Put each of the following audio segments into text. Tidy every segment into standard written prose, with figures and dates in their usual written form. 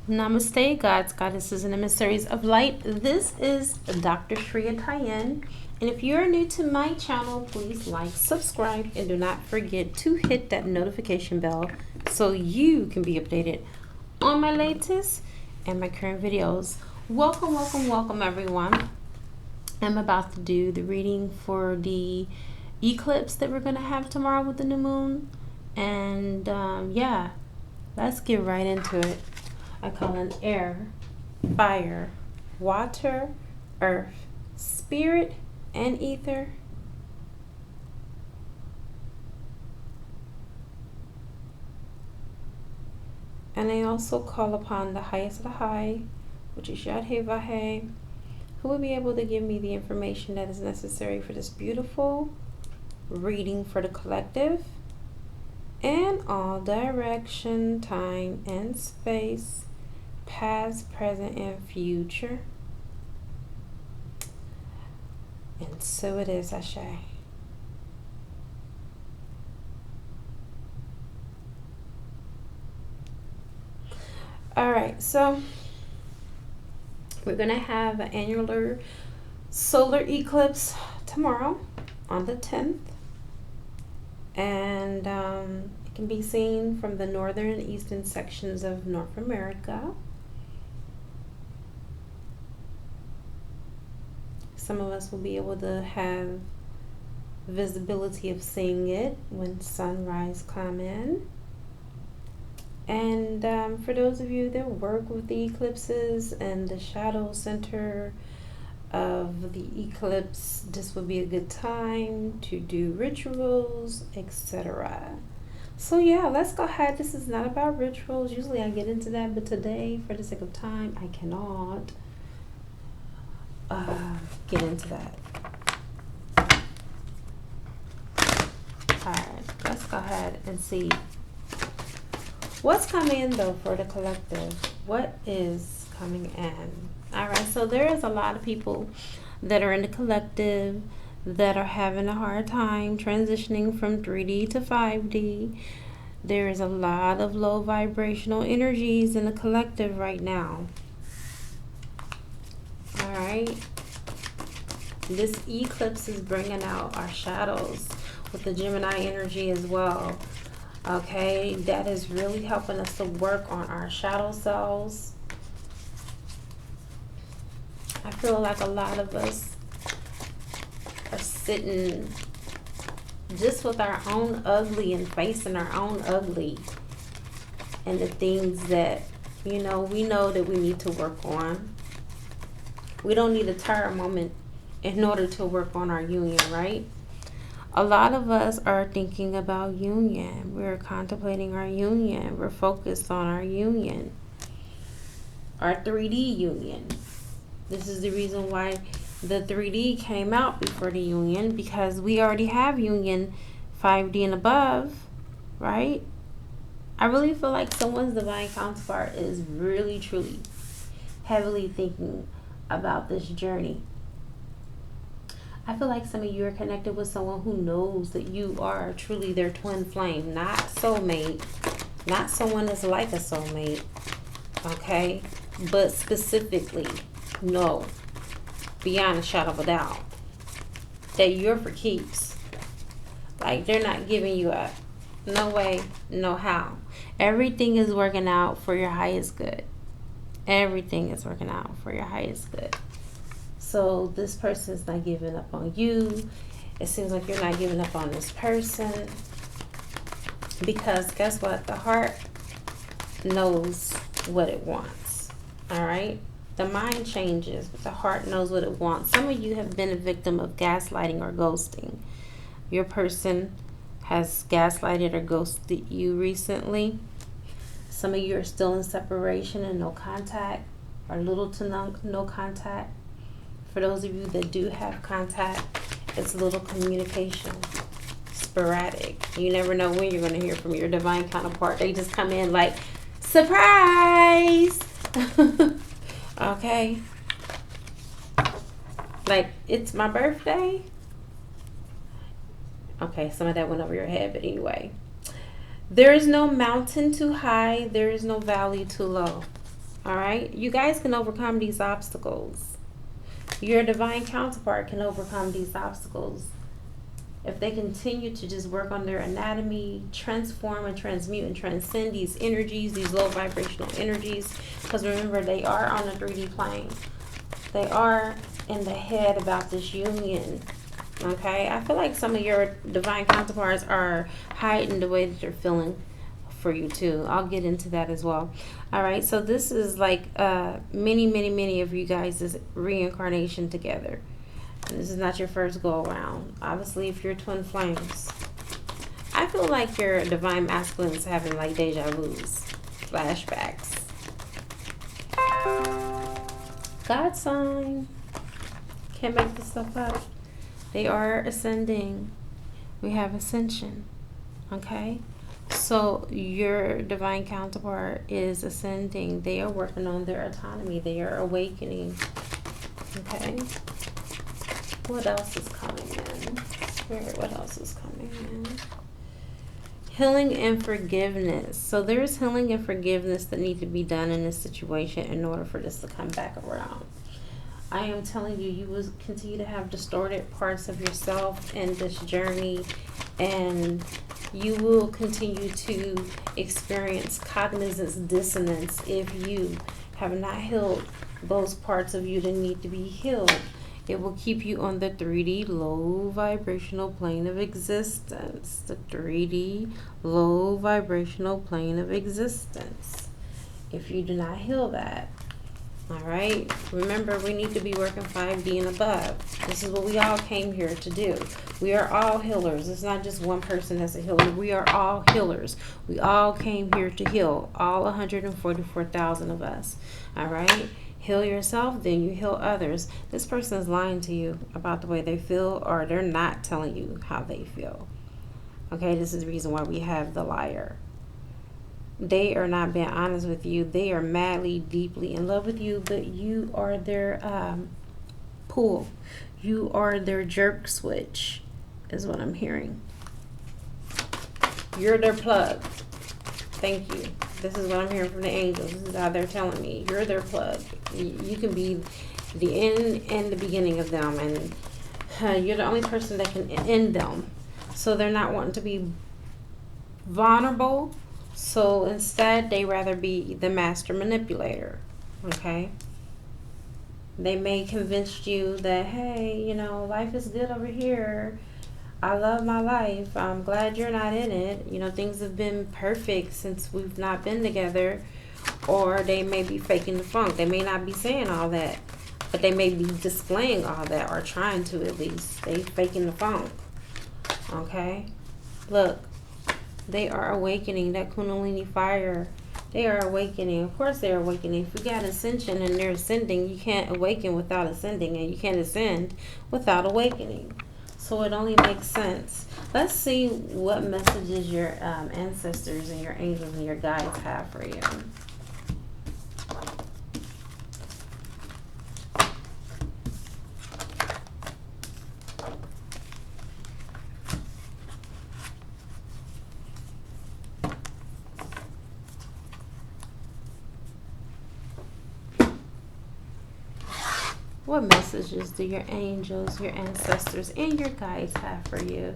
Namaste, gods, goddesses, and emissaries of light. This is drtajen. And if you're new to my channel, please like, subscribe, and do not forget to hit that notification bell so you can be updated on my latest and my current videos. Welcome, welcome, welcome, everyone. I'm about to do the reading for the eclipse that we're going to have tomorrow with the new moon. And yeah, let's get right into it. I call in air, fire, water, earth, spirit, and ether. And I also call upon the highest of the high, which is Yad-He-Vahe, who will be able to give me the information that is necessary for this beautiful reading for the collective in all direction, time, and space, past, present, and future. And so it is, Ashe. Alright, so we're going to have an annular solar eclipse tomorrow on the 10th. And it can be seen from the northern and eastern sections of North America. Some of us will be able to have visibility of seeing it when sunrise come in. And for those of you that work with the eclipses and the shadow center of the eclipse, this will be a good time to do rituals, etc. So yeah, let's go ahead. This is not about rituals. Usually I get into that, but today, for the sake of time, I cannot get into that. Alright, let's go ahead and see what's coming in though for the collective. What is coming in? Alright, so there is a lot of people that are in the collective that are having a hard time transitioning from 3D to 5D. There is a lot of low vibrational energies in the collective right now. Alright, this eclipse is bringing out our shadows with the Gemini energy as well. Okay, that is really helping us to work on our shadow selves. I feel like a lot of us are sitting just with our own ugly and facing our own ugly and the things that, you know, we know that we need to work on. We don't need a tired moment in order to work on our union, right? A lot of us are thinking about union. We're contemplating our union. We're focused on our union, our 3D union. This is the reason why the 3D came out before the union, because we already have union 5D and above, right? I really feel like someone's divine counterpart is really, truly, heavily thinking about this journey. I feel like some of you are connected with someone who knows that you are truly their twin flame, not soulmate, not someone that's like a soulmate, okay? But specifically, know, beyond a shadow of a doubt, that you're for keeps. Like, they're not giving you up. No way, no how. Everything is working out for your highest good. Everything is working out for your highest good. So this person's not giving up on you. It seems like you're not giving up on this person. Because guess what? The heart knows what it wants. Alright? The mind changes, but the heart knows what it wants. Some of you have been a victim of gaslighting or ghosting. Your person has gaslighted or ghosted you recently. Some of you are still in separation and no contact, or little to no contact. For those of you that do have contact, it's little communication, sporadic. You never know when you're going to hear from your divine counterpart. They just come in like, surprise! Okay? Like, it's my birthday? Okay, some of that went over your head, but anyway. There is no mountain too high. There is no valley too low. All right? You guys can overcome these obstacles. Your divine counterpart can overcome these obstacles if they continue to just work on their anatomy, transform and transmute and transcend these energies, these low vibrational energies. Because remember, they are on the 3D plane. They are in the head about this union. Okay? I feel like some of your divine counterparts are hiding the way that they're feeling for you too. I'll get into that as well. All right, so this is like many of you guys' reincarnation together. And this is not your first go around. Obviously, if you're twin flames, I feel like your divine masculine is having like deja vus, flashbacks. God sign. Can't make this stuff up. They are ascending. We have ascension. Okay? So your divine counterpart is ascending. They are working on their autonomy. They are awakening. Okay? What else is coming in? What else is coming in? Healing and forgiveness. So there's healing and forgiveness that need to be done in this situation in order for this to come back around. I am telling you, you will continue to have distorted parts of yourself in this journey, and you will continue to experience cognitive dissonance if you have not healed those parts of you that need to be healed. It will keep you on the 3D low vibrational plane of existence. The 3D low vibrational plane of existence. If you do not heal that. Alright? Remember, we need to be working 5D and above. This is what we all came here to do. We are all healers. It's not just one person that's a healer. We are all healers. We all came here to heal. All 144,000 of us. Alright? Heal yourself, then you heal others. This person is lying to you about the way they feel, or they're not telling you how they feel. Okay, this is the reason why we have the liar. They are not being honest with you. They are madly, deeply in love with you, but you are their pull. You are their jerk switch, is what I'm hearing. You're their plug. Thank you. This is what I'm hearing from the angels. This is how they're telling me. You're their plug. You can be the end and the beginning of them, and you're the only person that can end them. So they're not wanting to be vulnerable. So instead, they rather be the master manipulator. Okay? They may convince you that, hey, you know, life is good over here. I love my life. I'm glad you're not in it. You know, things have been perfect since we've not been together. Or they may be faking the funk. They may not be saying all that, but they may be displaying all that, or trying to at least. They faking the funk. Okay? Look, they are awakening. That Kundalini fire. They are awakening. Of course they're awakening. If you got ascension and they're ascending, you can't awaken without ascending, and you can't ascend without awakening. So it only makes sense. Let's see what messages your ancestors and your angels and your guides have for you. What messages do your angels, your ancestors, and your guides have for you?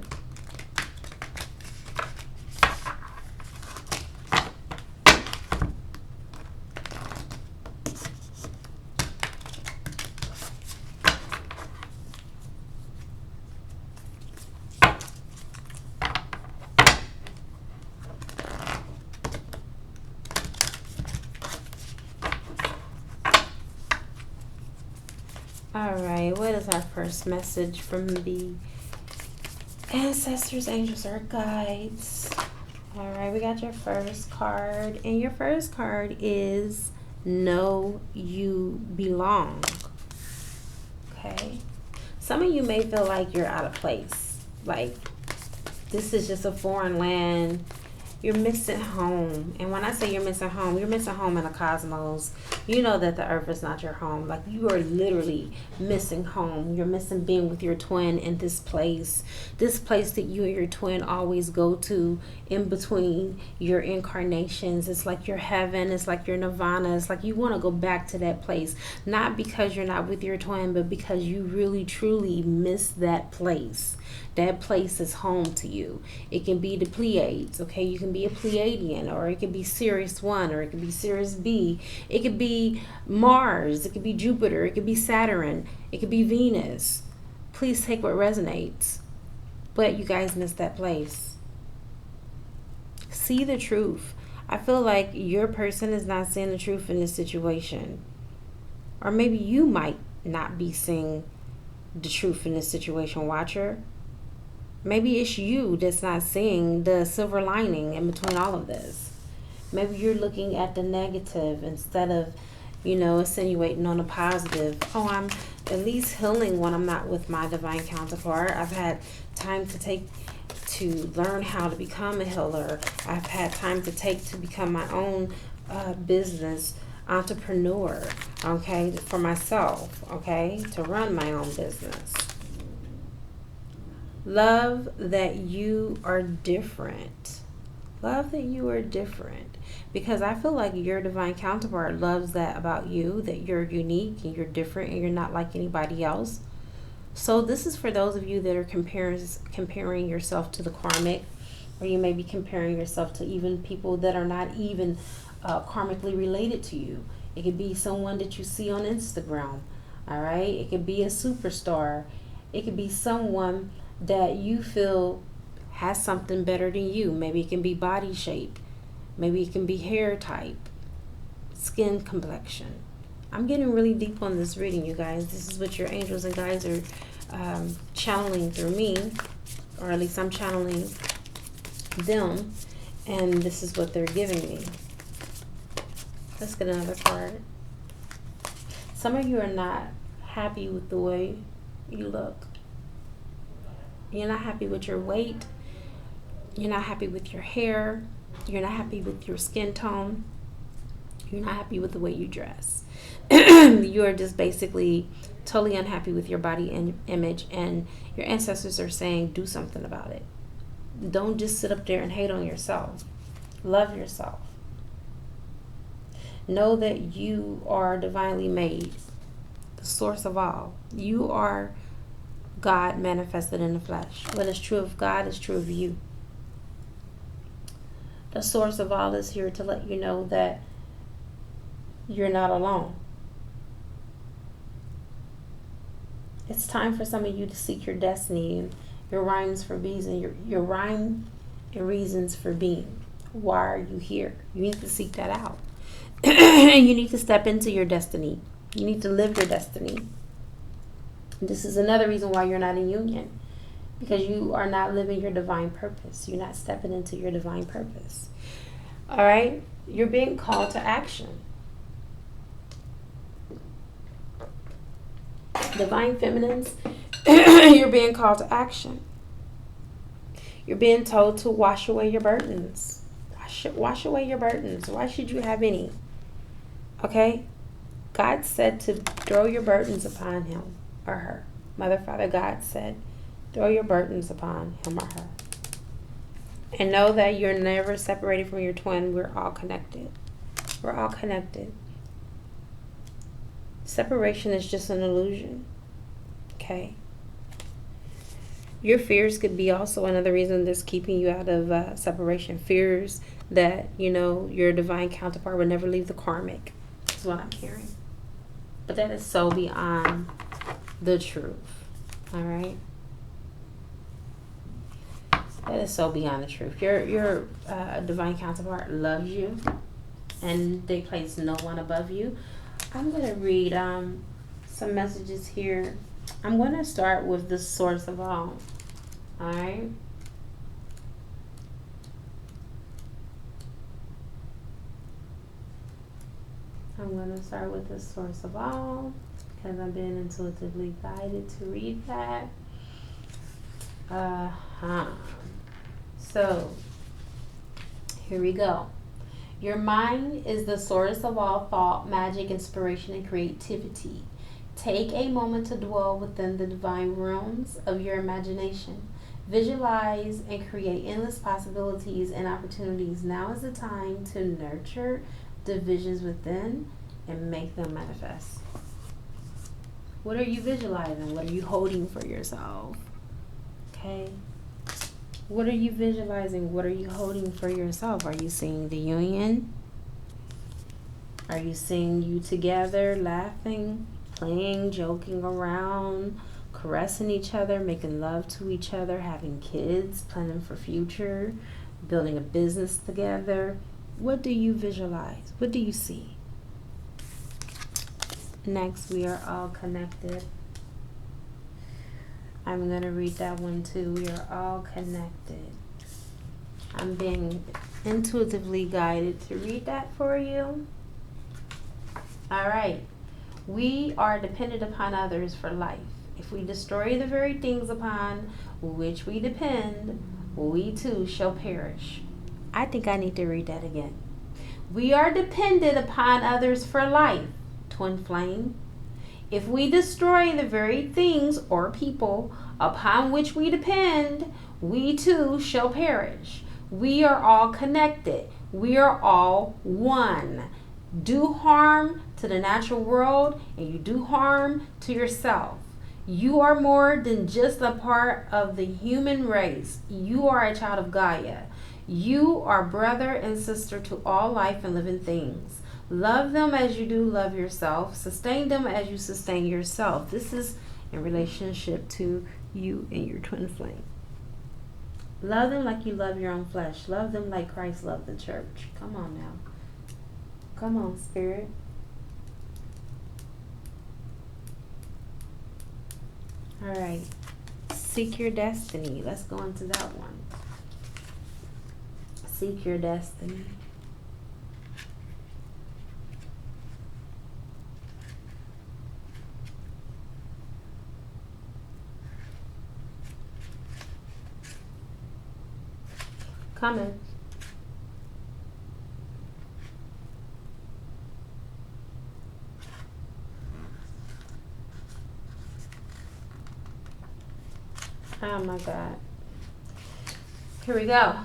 Alright, what is our first message from the ancestors, angels, or guides? Alright, we got your first card, and your first card is Know You Belong. Okay? Some of you may feel like you're out of place. Like, this is just a foreign land, You're missing home. And when I say you're missing home in the cosmos. You know that the earth is not your home. Like, you are literally missing home. You're missing being with your twin in this place. This place that you and your twin always go to in between your incarnations. It's like your heaven. It's like your nirvana. It's like you want to go back to that place. Not because you're not with your twin, but because you really, truly miss that place. That place is home to you. It can be the Pleiades, okay? You can be a Pleiadian, or it could be Sirius 1, or it could be Sirius B. It could be Mars. It could be Jupiter. It could be Saturn. It could be Venus. Please take what resonates. But you guys miss that place. See the truth. I feel like your person is not seeing the truth in this situation. Or maybe you might not be seeing the truth in this situation, watcher. Maybe it's you that's not seeing the silver lining in between all of this. Maybe you're looking at the negative instead of, insinuating on the positive. Oh, I'm at least healing when I'm not with my divine counterpart. I've had time to learn how to become a healer. I've had time to become my own business entrepreneur, okay, for myself, okay, to run my own business. Love that you are different. Love that you are different. Because I feel like your divine counterpart loves that about you, that you're unique and you're different and you're not like anybody else. So this is for those of you that are comparing yourself to the karmic, or you may be comparing yourself to even people that are not even karmically related to you. It could be someone that you see on Instagram, all right? It could be a superstar. It could be someone that you feel has something better than you. Maybe it can be body shape. Maybe it can be hair type, skin complexion. I'm getting really deep on this reading, you guys. This is what your angels and guides are channeling through me, or at least I'm channeling them, and this is what they're giving me. Let's get another card. Some of you are not happy with the way you look. You're not happy with your weight. You're not happy with your hair. You're not happy with your skin tone. You're not happy with the way you dress. You are just basically totally unhappy with your body image, and your ancestors are saying, do something about it. Don't just sit up there and hate on yourself. Love yourself. Know that you are divinely made, the source of all. You are God manifested in the flesh. What is true of God is true of you. The source of all is here to let you know that you're not alone. It's time for some of you to seek your destiny and your rhymes for being, and your rhyme and reasons for being. Why are you here? You need to seek that out. You need to step into your destiny. You need to live your destiny. This is another reason why you're not in union, because you are not living your divine purpose. You're not stepping into your divine purpose. All right? You're being called to action. Divine feminines, you're being called to action. You're being told to wash away your burdens. Wash away your burdens. Why should you have any? Okay? God said to throw your burdens upon him or her. Mother, Father, God said, throw your burdens upon him or her. And know that you're never separated from your twin. We're all connected. We're all connected. Separation is just an illusion. Okay? Your fears could be also another reason that's keeping you out of separation. Fears that, your divine counterpart would never leave the karmic. Is what I'm hearing. But that is so beyond the truth. All right? That is so beyond the truth. Your divine counterpart loves you, and they place no one above you. I'm going to read some messages here. I'm going to start with the source of all. All right? I'm going to start with the source of all because I've been intuitively guided to read that. So, Here we go. Your mind is the source of all thought, magic, inspiration, and creativity. Take a moment to dwell within the divine realms of your imagination. Visualize and create endless possibilities and opportunities. Now is the time to nurture the visions within and make them manifest. What are you visualizing? What are you holding for yourself? Okay. What are you visualizing? What are you holding for yourself? Are you seeing the union? Are you seeing you together, laughing, playing, joking around, caressing each other, making love to each other, having kids, planning for future, building a business together? What do you visualize? What do you see? Next, we are all connected. I'm going to read that one too. We are all connected. I'm being intuitively guided to read that for you. All right. We are dependent upon others for life. If we destroy the very things upon which we depend, we too shall perish. I think I need to read that again. We are dependent upon others for life, twin flame. If we destroy the very things or people upon which we depend, we too shall perish. We are all connected. We are all one. Do harm to the natural world and you do harm to yourself. You are more than just a part of the human race. You are a child of Gaia. You are brother and sister to all life and living things. Love them as you do love yourself. Sustain them as you sustain yourself. This is in relationship to you and your twin flame. Love them like you love your own flesh. Love them like Christ loved the church. Come on now. Come on, Spirit. All right. Seek your destiny. Let's go into that one. Seek your destiny. Coming. Oh my God. Here we go.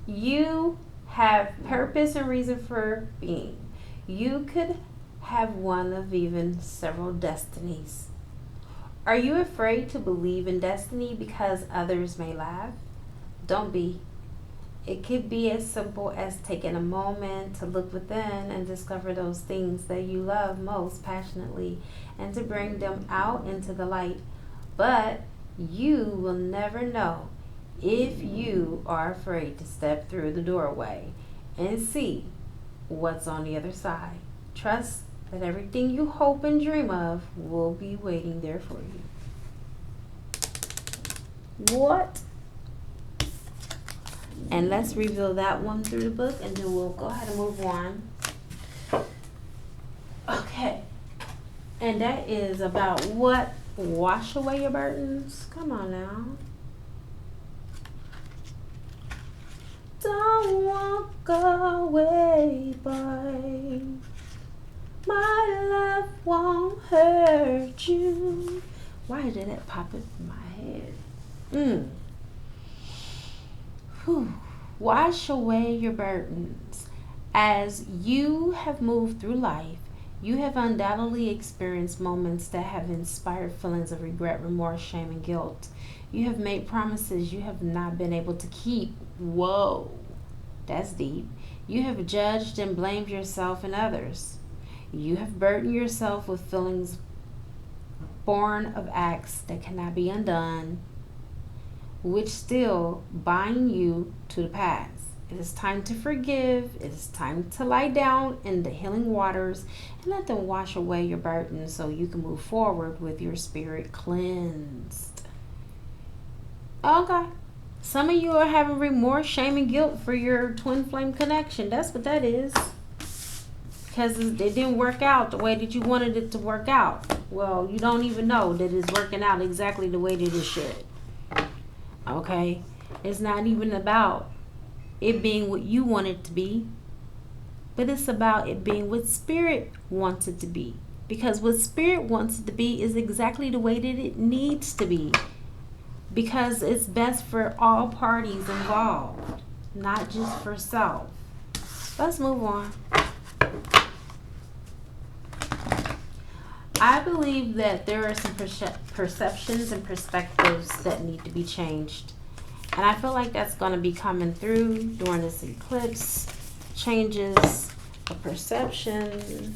You have purpose and reason for being. You could have one of even several destinies. Are you afraid to believe in destiny because others may laugh? Don't be. It could be as simple as taking a moment to look within and discover those things that you love most passionately and to bring them out into the light. But you will never know if you are afraid to step through the doorway and see what's on the other side. Trust that everything you hope and dream of will be waiting there for you. What? And let's reveal that one through the book and then we'll go ahead and move on. Okay. And that is about what? Wash away your burdens. Come on now. Don't walk away, boy. My love won't hurt you. Why did that pop in my head? Wash away your burdens. As you have moved through life, you have undoubtedly experienced moments that have inspired feelings of regret, remorse, shame, and guilt. You have made promises you have not been able to keep. Whoa, that's deep. You have judged and blamed yourself and others. You have burdened yourself with feelings born of acts that cannot be undone, which still bind you to the past. It is time to forgive. It is time to lie down in the healing waters and let them wash away your burdens so you can move forward with your spirit cleansed. Okay. Some of you are having remorse, shame, and guilt for your twin flame connection. That's what that is. Because it didn't work out the way that you wanted it to work out. Well, you don't even know that it's working out exactly the way that it should. Okay? It's not even about it being what you want it to be, but it's about it being what Spirit wants it to be. Because what Spirit wants it to be is exactly the way that it needs to be. Because it's best for all parties involved, not just for self. Let's move on. I believe that there are some perceptions and perspectives that need to be changed. And I feel like that's going to be coming through during this eclipse. Changes of perception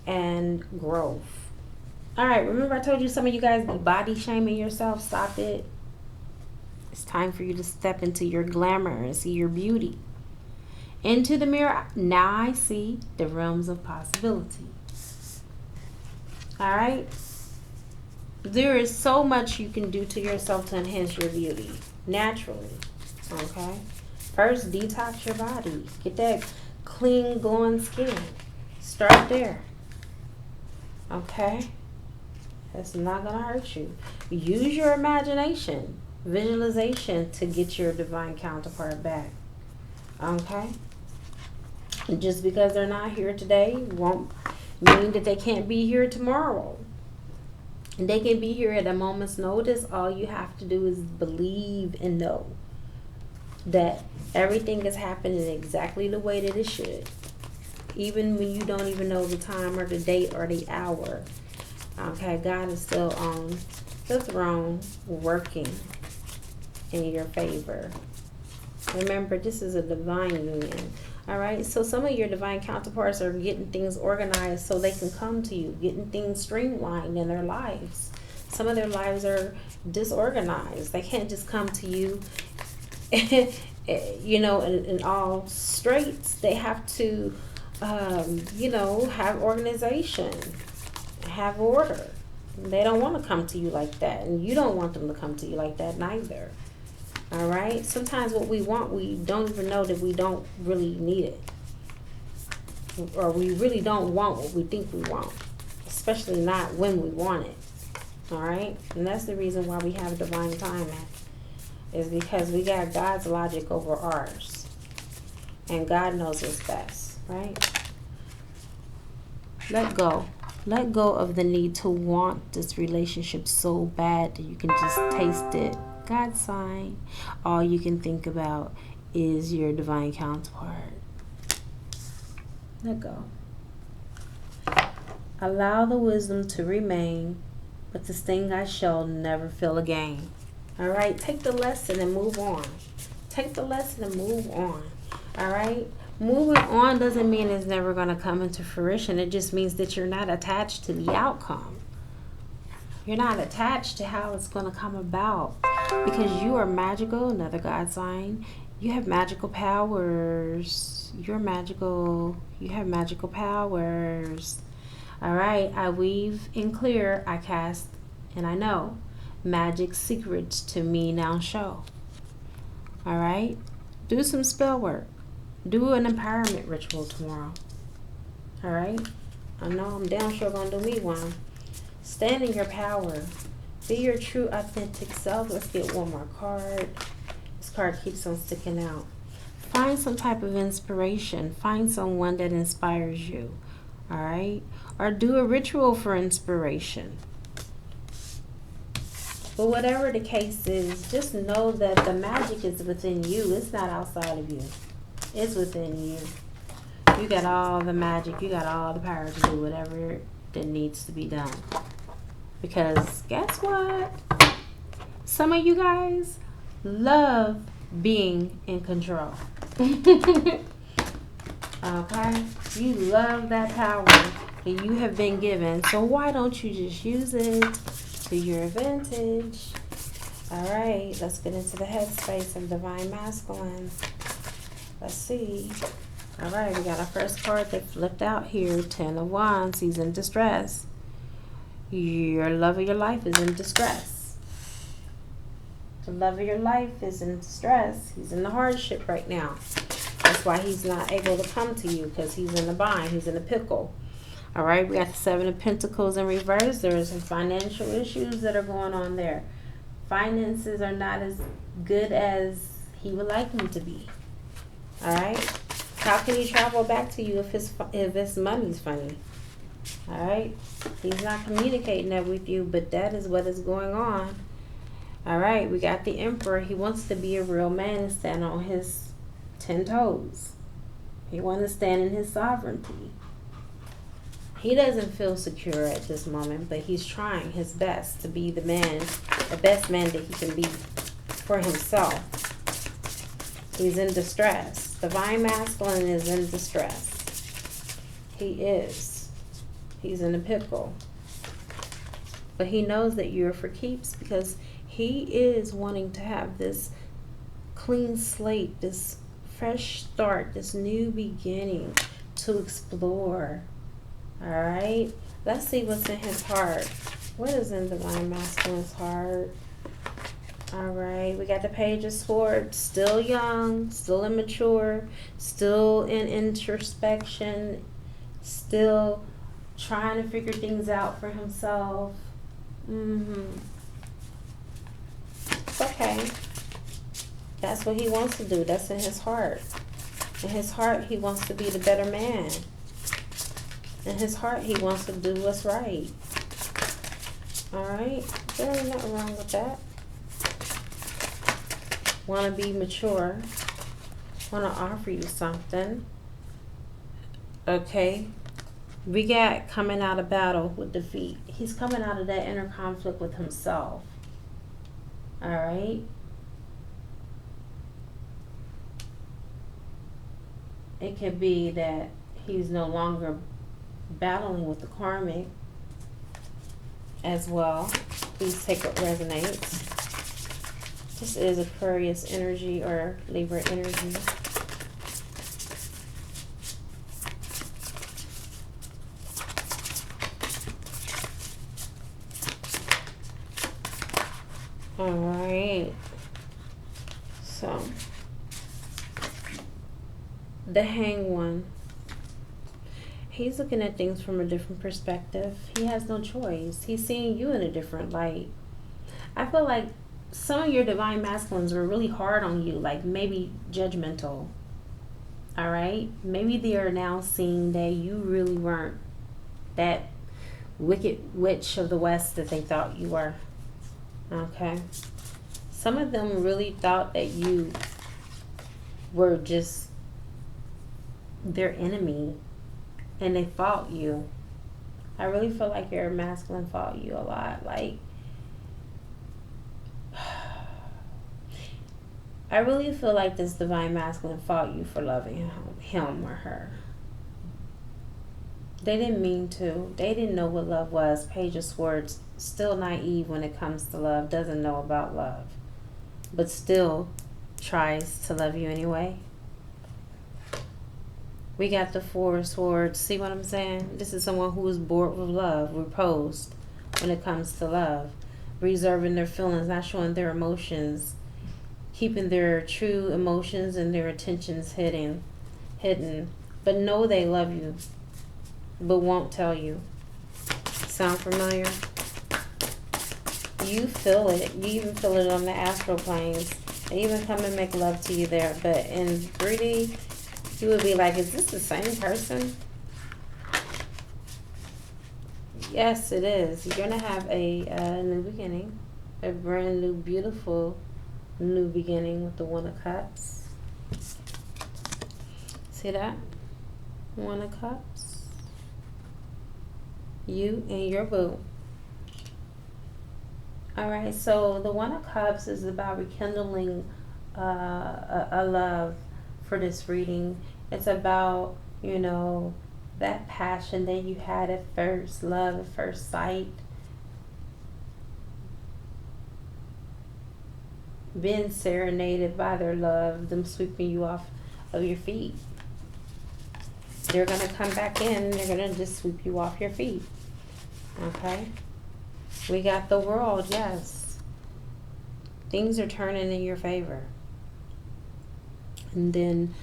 and growth. Alright, remember I told you some of you guys be body shaming yourself? Stop it. It's time for you to step into your glamour and see your beauty. Into the mirror. Now I see the realms of possibility. Alright? There is so much you can do to yourself to enhance your beauty. Naturally. Okay? First, detox your body. Get that clean, glowing skin. Start there. Okay? That's not going to hurt you. Use your imagination, visualization to get your divine counterpart back. Okay? Just because they're not here today won't mean that they can't be here tomorrow. They can be here at a moment's notice. All you have to do is believe and know that everything is happening exactly the way that it should. Even when you don't even know the time or the date or the hour. Okay, God is still on the throne working in your favor. Remember, this is a divine union. Alright, so some of your divine counterparts are getting things organized so they can come to you, getting things streamlined in their lives. Some of their lives are disorganized. They can't just come to you, you know, in all straits. They have to, you know, have organization, have order. They don't want to come to you like that, and you don't want them to come to you like that neither. Alright? Sometimes what we want, we don't even know that we don't really need it. Or we really don't want what we think we want. Especially not when we want it. Alright? And that's the reason why we have divine timing. Is because we got God's logic over ours. And God knows what's best. Right? Let go. Let go of the need to want this relationship so bad that you can just taste it. God's sign. All you can think about is your divine counterpart. Let go. Allow the wisdom to remain, but the sting I shall never feel again. Alright, take the lesson and move on. Take the lesson and move on. Alright? Moving on doesn't mean it's never going to come into fruition. It just means that you're not attached to the outcome. You're not attached to how it's going to come about. Because you are magical, another God sign. You have magical powers. You're magical. You have magical powers. Alright, I weave and clear, I cast, and I know. Magic secrets to me now show. Alright? Do some spell work. Do an empowerment ritual tomorrow. Alright? I know I'm damn sure going to do me one. Stand in your power. Be your true, authentic self. Let's get one more card. This card keeps on sticking out. Find some type of inspiration. Find someone that inspires you. Alright? Or do a ritual for inspiration. But whatever the case is, just know that the magic is within you. It's not outside of you. It's within you. You got all the magic. You got all the power to do whatever that needs to be done. Because guess what? Some of you guys love being in control. Okay? You love that power that you have been given. So why don't you just use it to your advantage? Alright, let's get into the headspace of Divine Masculine. Let's see. Alright, we got our first card that flipped out here. 10 of Wands. He's in distress. Your love of your life is in distress. The love of your life is in distress. He's in the hardship right now. That's why he's not able to come to you, because he's in the bind. He's in a pickle. Alright, we got the 7 of Pentacles in reverse. There's some financial issues that are going on there. Finances are not as good as he would like him to be. Alright? How can he travel back to you if his money's funny? Alright? He's not communicating that with you, but that is what is going on. Alright, we got the Emperor. He wants to be a real man and stand on his 10 toes. He wants to stand in his sovereignty. He doesn't feel secure at this moment, but he's trying his best to be the best man that he can be for himself. He's in distress. Divine Masculine is in distress. He is. He's in a pickle. But he knows that you're for keeps because he is wanting to have this clean slate, this fresh start, this new beginning to explore. Alright? Let's see what's in his heart. What is in Divine Masculine's heart? Alright, we got the Page of Swords. Still young, still immature, still in introspection, still trying to figure things out for himself. It's okay. That's what he wants to do. That's in his heart. In his heart, he wants to be the better man. In his heart, he wants to do what's right. Alright? There ain't nothing wrong with that. Want to be mature. Want to offer you something. Okay? We got coming out of battle with defeat. He's coming out of that inner conflict with himself. Alright? It could be that he's no longer battling with the karmic as well. Please take what resonates. This is Aquarius energy or Libra energy. Alright. So, the Hanged One. He's looking at things from a different perspective. He has no choice. He's seeing you in a different light. I feel like some of your Divine Masculines were really hard on you, like maybe judgmental. Alright? Maybe they are now seeing that you really weren't that wicked witch of the West that they thought you were. Okay? Some of them really thought that you were just their enemy. And they fought you. I really feel like your masculine fought you a lot. Like, I really feel like this Divine Masculine fought you for loving him or her. They didn't mean to. They didn't know what love was. Page of Swords, still naive when it comes to love. Doesn't know about love. But still tries to love you anyway. We got the Four of Swords. See what I'm saying? This is someone who is bored with love, reposed when it comes to love. Reserving their feelings, not showing their emotions. Keeping their true emotions and their intentions hidden. But know they love you, but won't tell you. Sound familiar? You feel it. You even feel it on the astral planes. They even come and make love to you there. But in 3D, you would be like, is this the same person? Yes, it is. You're going to have a new beginning. A brand new, beautiful new beginning with the One of Cups. See that? One of Cups. You and your boo. Alright, so the One of Cups is about rekindling a love for this reading. It's about, you know, that passion that you had at first, love at first sight. Being serenaded by their love, them sweeping you off of your feet. They're going to come back in and they're going to just sweep you off your feet. Okay? We got the World, yes. Things are turning in your favor. And then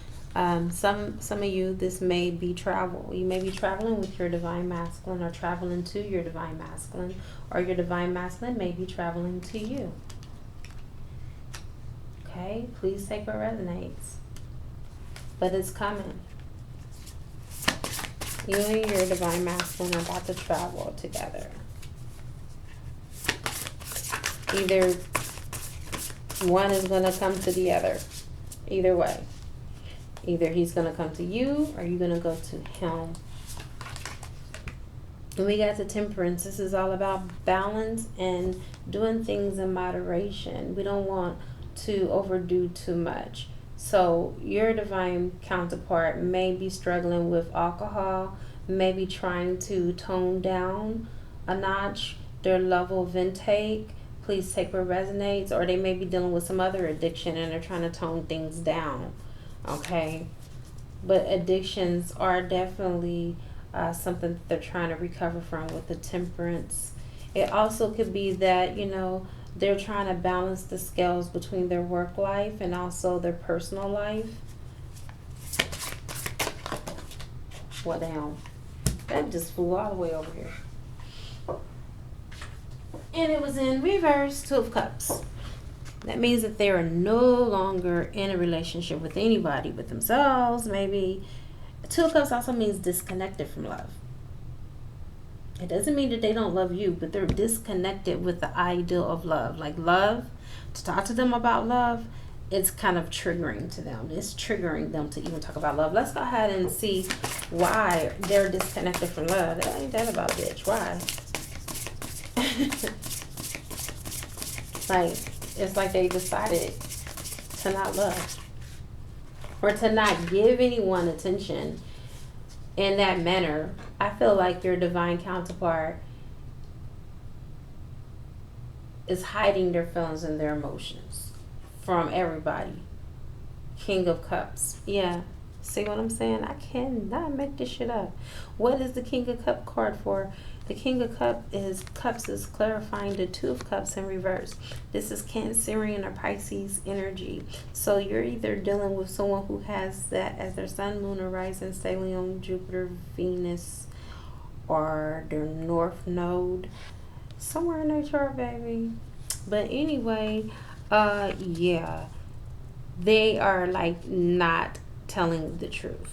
some of you, this may be travel. You may be traveling with your Divine Masculine or traveling to your Divine Masculine, or your Divine Masculine may be traveling to you. Okay, please take what resonates. But it's coming. You and your divine masculine are about to travel together. Either one is going to come to the other. Either way. Either he's going to come to you or you're going to go to him. And we got the temperance. This is all about balance and doing things in moderation. We don't want to overdo too much. So your divine counterpart may be struggling with alcohol, maybe trying to tone down a notch their level of intake. Please take what resonates. Or they may be dealing with some other addiction and they're trying to tone things down. Okay? But addictions are definitely something that they're trying to recover from with the temperance. It also could be that, you know, they're trying to balance the scales between their work life and also their personal life. What damn? That just flew all the way over here. And it was in reverse, 2 of Cups. That means that they are no longer in a relationship with anybody, with themselves, maybe. 2 of Cups also means disconnected from love. It doesn't mean that they don't love you, but they're disconnected with the ideal of love. Like love, to talk to them about love, it's kind of triggering to them. It's triggering them to even talk about love. Let's go ahead and see why they're disconnected from love. That ain't that about a bitch. Why? Like, it's like they decided to not love. Or to not give anyone attention in that manner. I feel like your divine counterpart is hiding their feelings and their emotions from everybody. King of Cups. Yeah. See what I'm saying? I cannot make this shit up. What is the King of Cup card for? The King of Cups is clarifying the 2 of Cups in reverse. This is Cancerian or Pisces energy. So you're either dealing with someone who has that as their sun, moon, or rising, stellium, Jupiter, Venus, or their north node. Somewhere in their chart, baby. But anyway, yeah. They are like not telling the truth.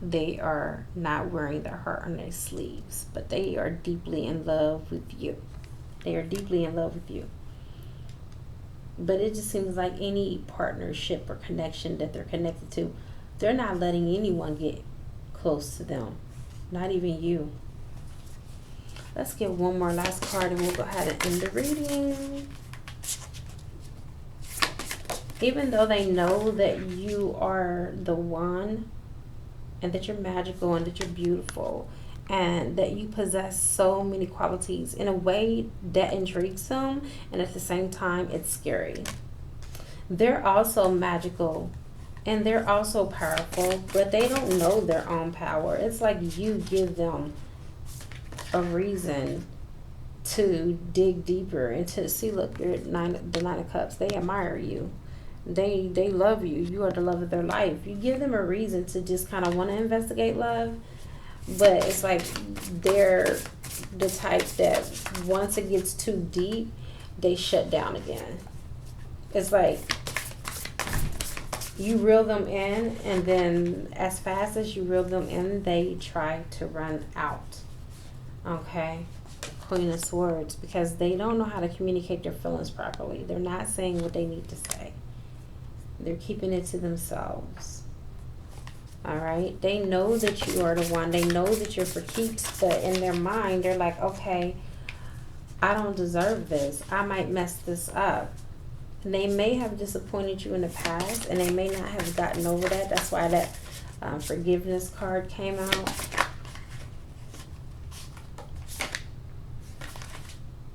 They are not wearing their heart on their sleeves, but they are deeply in love with you. They are deeply in love with you. But it just seems like any partnership or connection that they're connected to, they're not letting anyone get close to them. Not even you. Let's get one more last card and we'll go ahead and end the reading. Even though they know that you are the one, and that you're magical and that you're beautiful and that you possess so many qualities in a way that intrigues them, and at the same time it's scary. They're also magical and they're also powerful, but they don't know their own power. It's like you give them a reason to dig deeper and to see, look, you're the 9 of Cups. They admire you. They love you. You are the love of their life. You give them a reason to just kind of want to investigate love. But it's like they're the type that once it gets too deep, they shut down again. It's like you reel them in, and then as fast as you reel them in, they try to run out. Okay? Queen of Swords. Because they don't know how to communicate their feelings properly. They're not saying what they need to say. They're keeping it to themselves. All right? They know that you are the one. They know that you're for keeps. But in their mind, they're like, okay, I don't deserve this. I might mess this up. And they may have disappointed you in the past. And they may not have gotten over that. That's why that forgiveness card came out.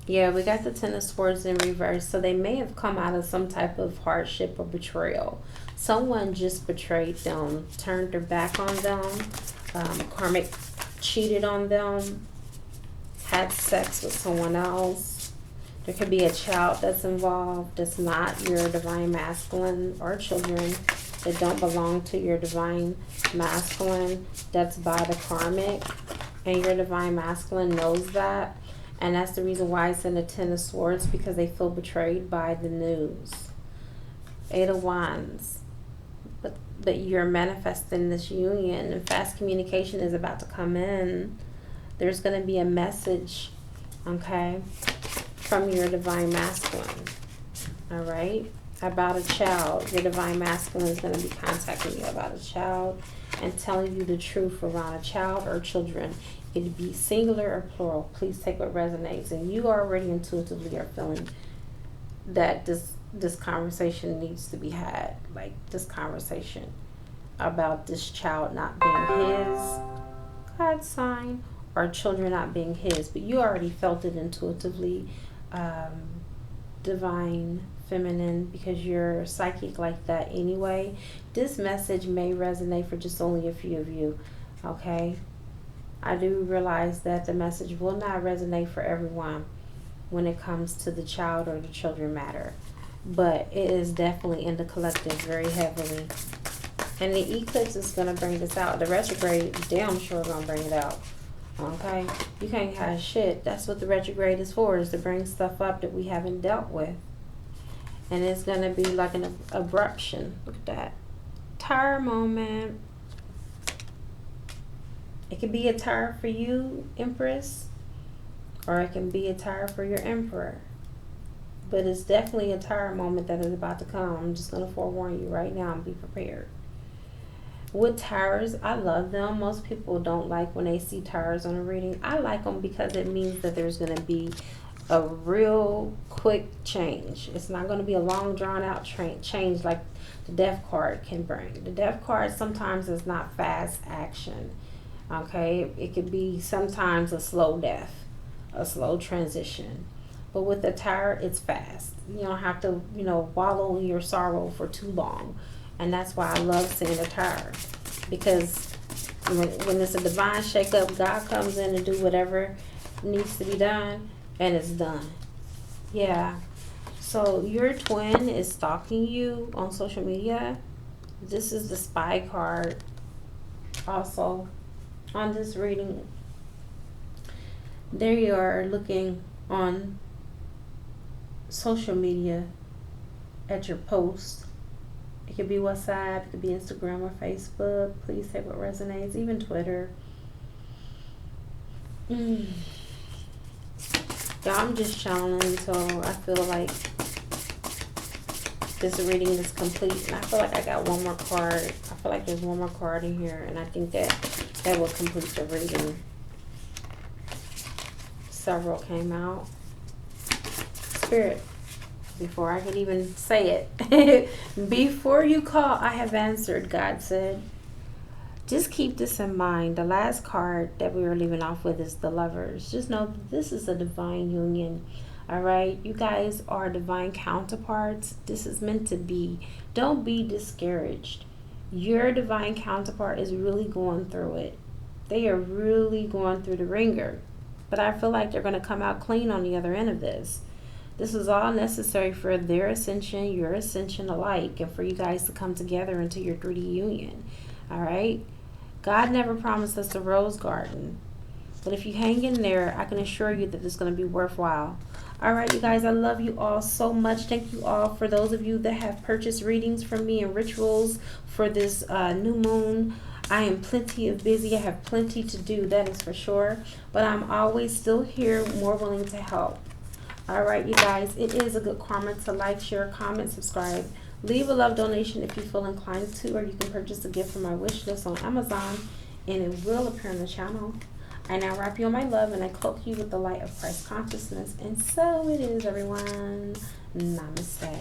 Yeah, we got the 10 of Swords in reverse. So they may have come out of some type of hardship or betrayal. Someone just betrayed them, turned their back on them, karmic cheated on them, had sex with someone else. There could be a child that's involved that's not your divine masculine, or children that don't belong to your divine masculine that's by the karmic. And your divine masculine knows that. And that's the reason why it's in the 10 of Swords, because they feel betrayed by the news. Eight of Wands. But you're manifesting this union, and fast communication is about to come in. There's going to be a message, okay, from your divine masculine, all right, about a child. Your divine masculine is going to be contacting you about a child and telling you the truth around a child or children. It could be singular or plural. Please take what resonates. And you already intuitively are feeling that this conversation needs to be had. Like this conversation about this child not being his God sign or children not being his. But you already felt it intuitively. Divine feminine, because you're psychic like that anyway. This message may resonate for just only a few of you, okay? I do realize that the message will not resonate for everyone when it comes to the child or the children matter, but it is definitely in the collective very heavily. And the eclipse is going to bring this out. The retrograde damn sure going to bring it out. Okay, you can't hide shit. That's what the retrograde is for, is to bring stuff up that we haven't dealt with. And it's going to be like an abruption. Look at that. Tower moment. It could be a tower for you, Empress, or it can be a tower for your Emperor. But it's definitely a tower moment that is about to come. I'm just going to forewarn you right now and be prepared. With towers, I love them. Most people don't like when they see towers on a reading. I like them because it means that there's going to be a real quick change. It's not going to be a long drawn out change like the death card can bring. The death card sometimes is not fast action. Okay, it could be sometimes a slow death, a slow transition. But with the tower, it's fast. You don't have to, wallow in your sorrow for too long. And that's why I love seeing a tower. Because when it's a divine shakeup, God comes in and do whatever needs to be done, and it's done. Yeah. So your twin is stalking you on social media. This is the spy card also on this reading. There you are looking on social media at your post. It could be WhatsApp, it could be Instagram or Facebook. Please say what resonates, even Twitter. Yeah, I'm just channeling until I feel like this reading is complete. And I feel like I got one more card. I feel like there's one more card in here, and I think that will complete the reading. Several came out. Spirit, before I could even say it, before you call, I have answered, God said. Just keep this in mind. The last card that we were leaving off with is the Lovers. Just know that this is a divine union. All right, you guys are divine counterparts. This is meant to be. Don't be discouraged. Your divine counterpart is really going through it. They are really going through the ringer. But I feel like they're going to come out clean on the other end of this. This is all necessary for their ascension, your ascension alike, and for you guys to come together into your 3D union. All right? God never promised us a rose garden. But if you hang in there, I can assure you that it's going to be worthwhile. All right, you guys, I love you all so much. Thank you all for those of you that have purchased readings from me and rituals for this new moon. I am plenty of busy. I have plenty to do, that is for sure. But I'm always still here, more willing to help. All right, you guys, it is a good karma to like, share, comment, subscribe. Leave a love donation if you feel inclined to, or you can purchase a gift from my wish list on Amazon, and it will appear on the channel. I now wrap you in my love, and I cloak you with the light of Christ consciousness. And so it is, everyone. Namaste.